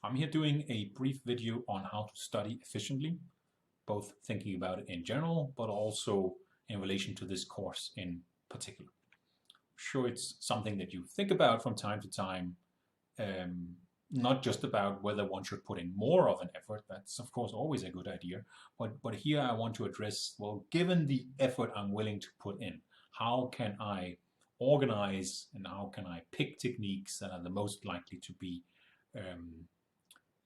I'm here doing a brief video on how to study efficiently, both thinking about it in general, but also in relation to this course in particular. I'm sure it's something that you think about from time to time, not just about whether one should put in more of an effort. That's of course always a good idea, but here I want to address, well, given the effort I'm willing to put in, how can I organize and how can I pick techniques that are the most likely to be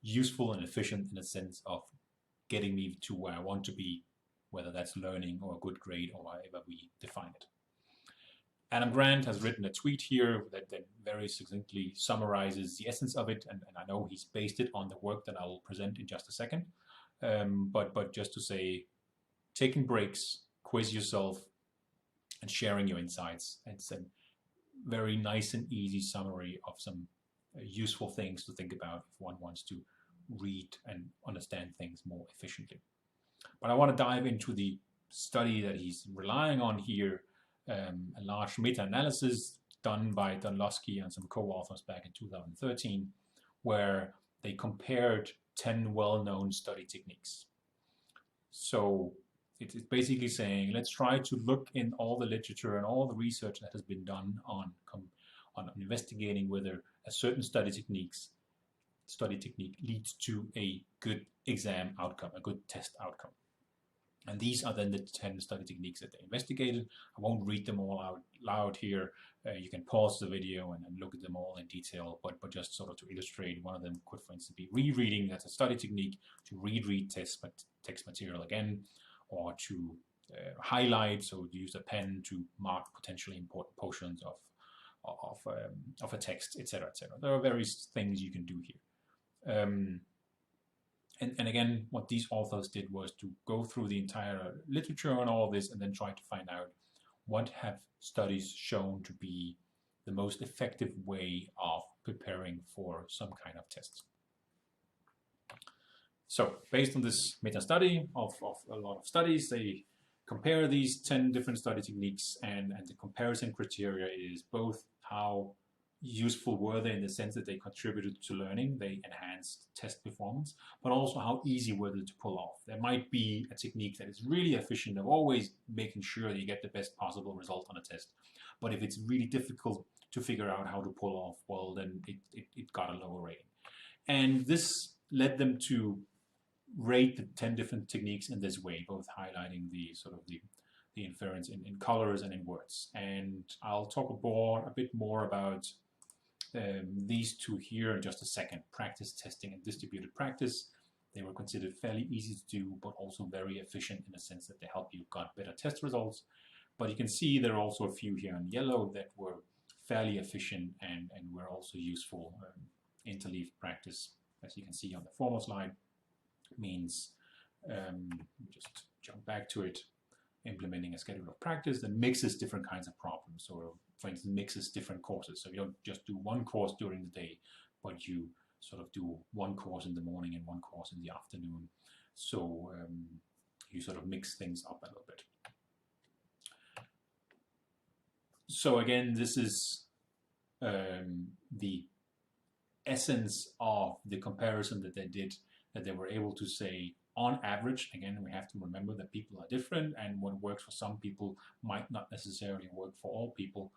useful and efficient in the sense of getting me to where I want to be, whether that's learning or a good grade or however we define it. Adam Grant has written a tweet here that very succinctly summarizes the essence of it, and I know he's based it on the work that I will present in just a second. But just to say, taking breaks, quiz yourself, and sharing your insights. It's a very nice and easy summary of some useful things to think about if one wants to read and understand things more efficiently. But I want to dive into the study that he's relying on here, a large meta-analysis done by Dunlosky and some co-authors back in 2013, where they compared 10 well-known study techniques. So it's basically saying, let's try to look in all the literature and all the research that has been done on investigating whether a certain study technique leads to a good exam outcome, a good test outcome. And these are then the 10 study techniques that they investigated. I won't read them all out loud here. You can pause the video and look at them all in detail, but just sort of to illustrate, one of them could, for instance, be rereading. That's a study technique to reread text material again, or to highlight, so use a pen to mark potentially important portions of a text, etc., etc. There are various things you can do here. And again, what these authors did was to go through the entire literature on all this and then try to find out what have studies shown to be the most effective way of preparing for some kind of test. So based on this meta-study of a lot of studies, they compare these 10 different study techniques, and the comparison criteria is both how useful were they in the sense that they contributed to learning, they enhanced test performance, but also how easy were they to pull off. There might be a technique that is really efficient of always making sure that you get the best possible result on a test, but if it's really difficult to figure out how to pull off, well, then it got a lower rating. And this led them to rate the 10 different techniques in this way, both highlighting the sort of the inference in colors and in words. And I'll talk a bit more about these two here in just a second. Practice, testing, and distributed practice. They were considered fairly easy to do, but also very efficient in the sense that they help you get better test results. But you can see there are also a few here in yellow that were fairly efficient and were also useful. Interleaved practice, as you can see on the former slide, means, just jump back to it, implementing a schedule of practice that mixes different kinds of problems, or for instance mixes different courses. So you don't just do one course during the day, but you sort of do one course in the morning and one course in the afternoon. So you sort of mix things up a little bit. So again, this is the essence of the comparison that they did, that they were able to say, on average, again, we have to remember that people are different, and what works for some people might not necessarily work for all people.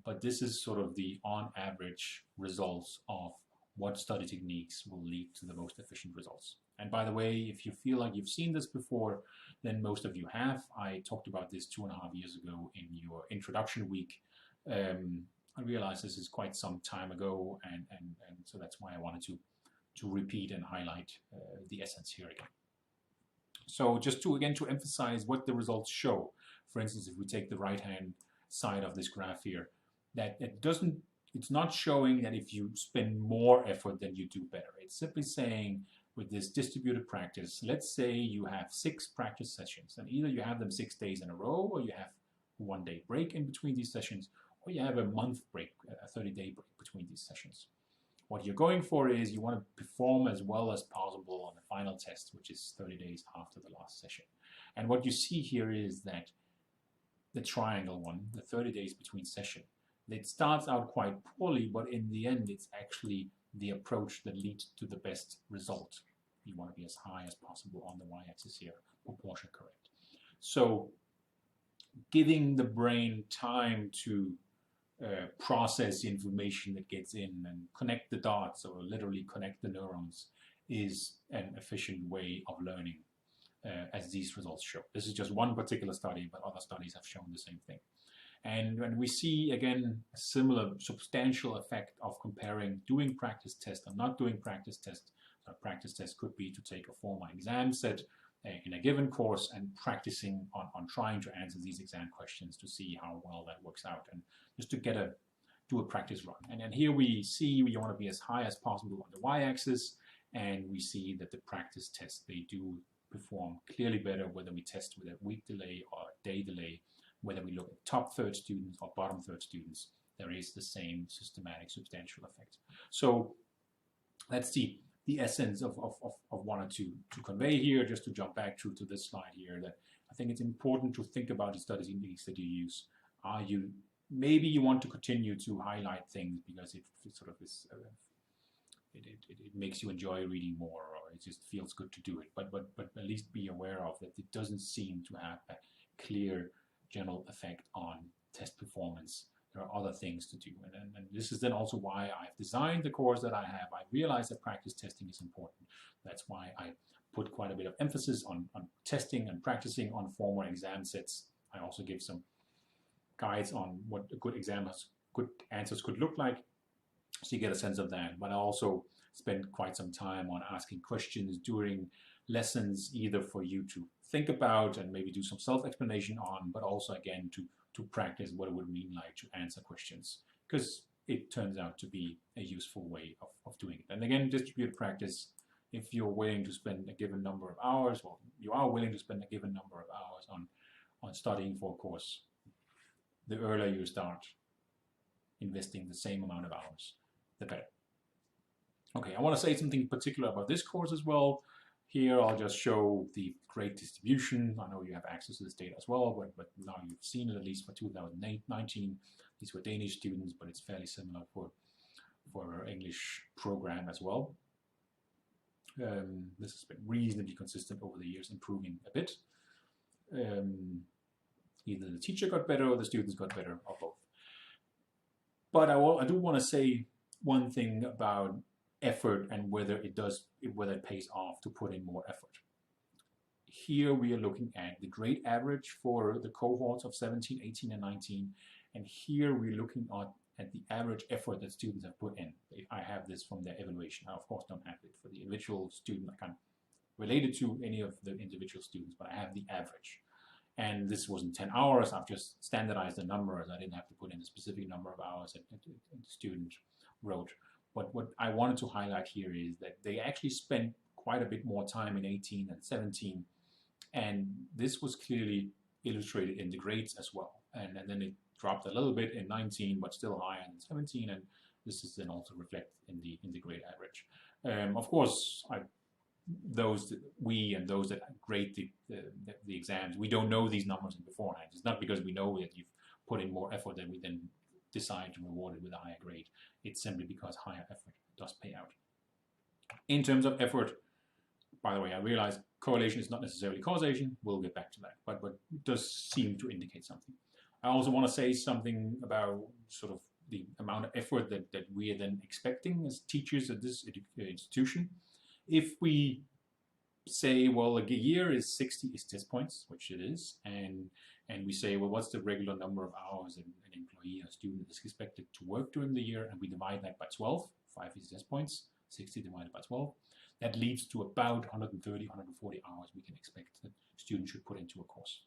But this is sort of the on average results of what study techniques will lead to the most efficient results. And by the way, if you feel like you've seen this before, then most of you have. I talked about this 2.5 years ago in your introduction week. I realized this is quite some time ago, and so that's why I wanted to repeat and highlight the essence here again. So just to emphasize what the results show. For instance, if we take the right-hand side of this graph here, that it's not showing that if you spend more effort then you do better. It's simply saying, with this distributed practice, let's say you have 6 practice sessions, and either you have them 6 days in a row, or you have a 1-day break in between these sessions, or you have a month break, a 30-day break between these sessions. What you're going for is you want to perform as well as possible on the final test, which is 30 days after the last session. And what you see here is that the triangle one, the 30 days between session, it starts out quite poorly, but in the end it's actually the approach that leads to the best result. You want to be as high as possible on the y-axis here, proportion correct. So giving the brain time to process the information that gets in and connect the dots, or literally connect the neurons, is an efficient way of learning, as these results show. This is just one particular study, but other studies have shown the same thing. And when we see, again, a similar substantial effect of comparing doing practice test and not doing practice test. So a practice test could be to take a formal exam set in a given course and practicing on trying to answer these exam questions to see how well that works out, and just to do a practice run. And then here we see we want to be as high as possible on the y-axis, and we see that the practice tests, they do perform clearly better whether we test with a week delay or a day delay. Whether we look at top third students or bottom third students, there is the same systematic substantial effect. So that's the essence of wanted to convey here. Just to jump back to this slide here, that I think it's important to think about the study techniques that you use. Maybe you want to continue to highlight things because it sort of is, it makes you enjoy reading more, or it just feels good to do it. But at least be aware of that it doesn't seem to have a clear general effect on test performance. There are other things to do, and this is then also why I've designed the course that I have. I realize that practice testing is important. That's why I put quite a bit of emphasis on testing and practicing on formal exam sets. I also give some guides on what a good good answers could look like, so you get a sense of that. But I also spend quite some time on asking questions during lessons, either for you to think about and maybe do some self-explanation on, but also again to practice what it would mean like to answer questions, because it turns out to be a useful way of doing it. And again, distributed practice, if you're willing to spend a given number of hours, well, you are willing to spend a given number of hours on studying for a course, the earlier you start investing the same amount of hours, the better. Okay, I want to say something particular about this course as well. Here I'll just show the grade distribution. I know you have access to this data as well, but now you've seen it at least for 2019. These were Danish students, but it's fairly similar for our English program as well. This has been reasonably consistent over the years, improving a bit. Either the teacher got better or the students got better, or both. But I do want to say one thing about effort and whether it pays off to put in more effort. Here we are looking at the grade average for the cohorts of 17, 18, and 19, and here we're looking at the average effort that students have put in. I have this from their evaluation. I of course don't have it for the individual student. I can't relate it to any of the individual students, but I have the average. And this wasn't 10 hours. I've just standardized the numbers. I didn't have to put in a specific number of hours that the student wrote. But what I wanted to highlight here is that they actually spent quite a bit more time in 18 and 17, and this was clearly illustrated in the grades as well. And then it dropped a little bit in 19, but still higher than 17, and this is then also reflected in the grade average. Of course, those that grade the exams, we don't know these numbers beforehand. It's not because we know that you've put in more effort that we then decide to reward it with a higher grade. It's simply because higher effort does pay out. In terms of effort, by the way, I realize correlation is not necessarily causation. We'll get back to that, but it does seem to indicate something. I also want to say something about sort of the amount of effort that we are then expecting as teachers at this institution. If we say, well, a year is 60 test points, which it is, and we say, well, what's the regular number of hours an employee or student is expected to work during the year, and we divide that by 12, 5 test points, 60 divided by 12, that leads to about 130, 140 hours we can expect that students should put into a course.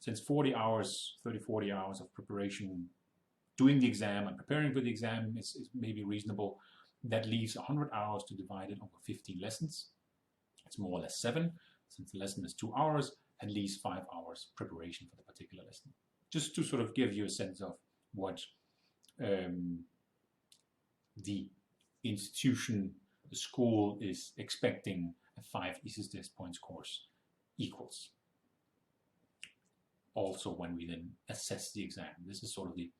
Since 40 hours, 30, 40 hours of preparation, doing the exam and preparing for the exam is maybe reasonable, that leaves 100 hours to divide it over 15 lessons. It's more or less 7, since the lesson is 2 hours, and leaves 5 hours preparation for the particular lesson. Just to sort of give you a sense of what the institution, the school is expecting a 5 ECS test points course equals. Also when we then assess the exam. This is sort of the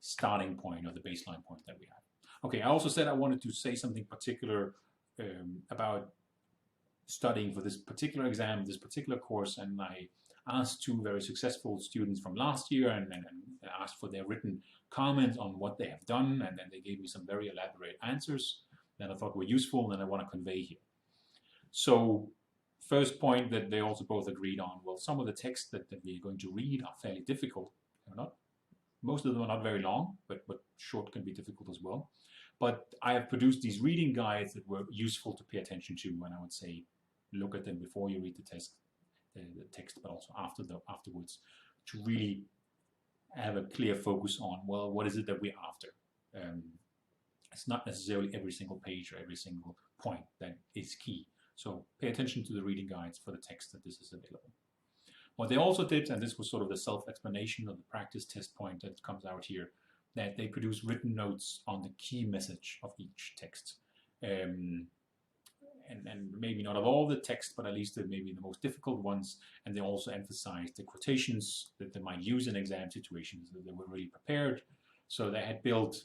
starting point or the baseline point that we have. Okay, I also said I wanted to say something particular about studying for this particular exam, this particular course, and I asked two very successful students from last year and asked for their written comments on what they have done, and then they gave me some very elaborate answers that I thought were useful and I want to convey here. So first point that they also both agreed on, well, some of the texts that we're going to read are fairly difficult. Most of them are not very long, but short can be difficult as well. But I have produced these reading guides that were useful to pay attention to, and I would say look at them before you read the text, but also afterwards, to really have a clear focus on, well, what is it that we're after? It's not necessarily every single page or every single point that is key. So pay attention to the reading guides for the text that this is available. What they also did, and this was sort of the self-explanation of the practice test point that comes out here, that they produce written notes on the key message of each text. And maybe not of all the text, but at least maybe the most difficult ones. And they also emphasized the quotations that they might use in exam situations, that they were really prepared. So they had built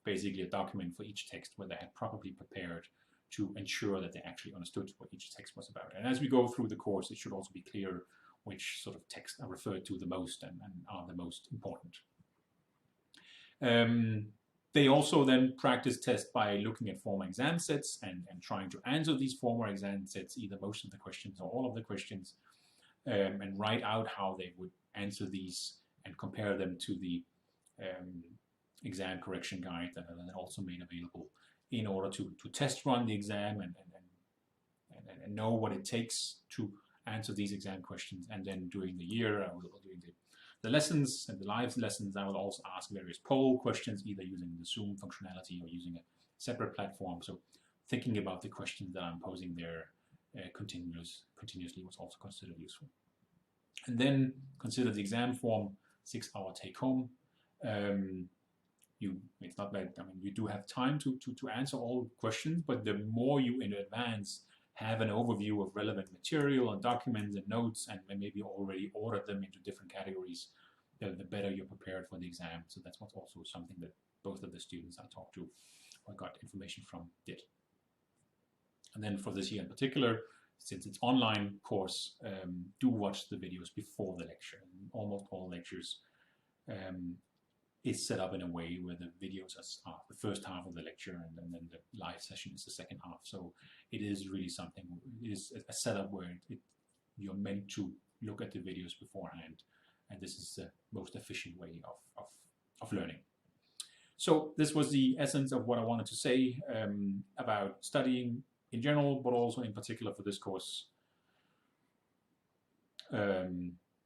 basically a document for each text where they had properly prepared to ensure that they actually understood what each text was about. And as we go through the course, it should also be clear which sort of texts are referred to the most and are the most important. They also then practice test by looking at former exam sets and trying to answer these former exam sets, either most of the questions or all of the questions, and write out how they would answer these and compare them to the exam correction guide that are then also made available in order to test run the exam and know what it takes to answer these exam questions. And then during the year, during the lessons and the live lessons, I will also ask various poll questions, either using the Zoom functionality or using a separate platform. So thinking about the questions that I'm posing there continuously was also considered useful. And then consider the exam form, 6-hour take home. It's not like, you do have time to answer all questions, but the more you in advance have an overview of relevant material and documents and notes, and maybe already ordered them into different categories, the better you're prepared for the exam. So that's what's also something that both of the students I talked to or got information from did. And then for this year in particular, since it's online course, do watch the videos before the lecture. Almost all lectures is set up in a way where the videos are the first half of the lecture, and then the live session is the second half. So it is really something, it is a setup where you're meant to look at the videos beforehand, and this is the most efficient way of learning. So this was the essence of what I wanted to say about studying in general, but also in particular for this course,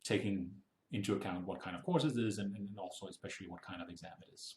taking into account what kind of course it is, and also especially what kind of exam it is.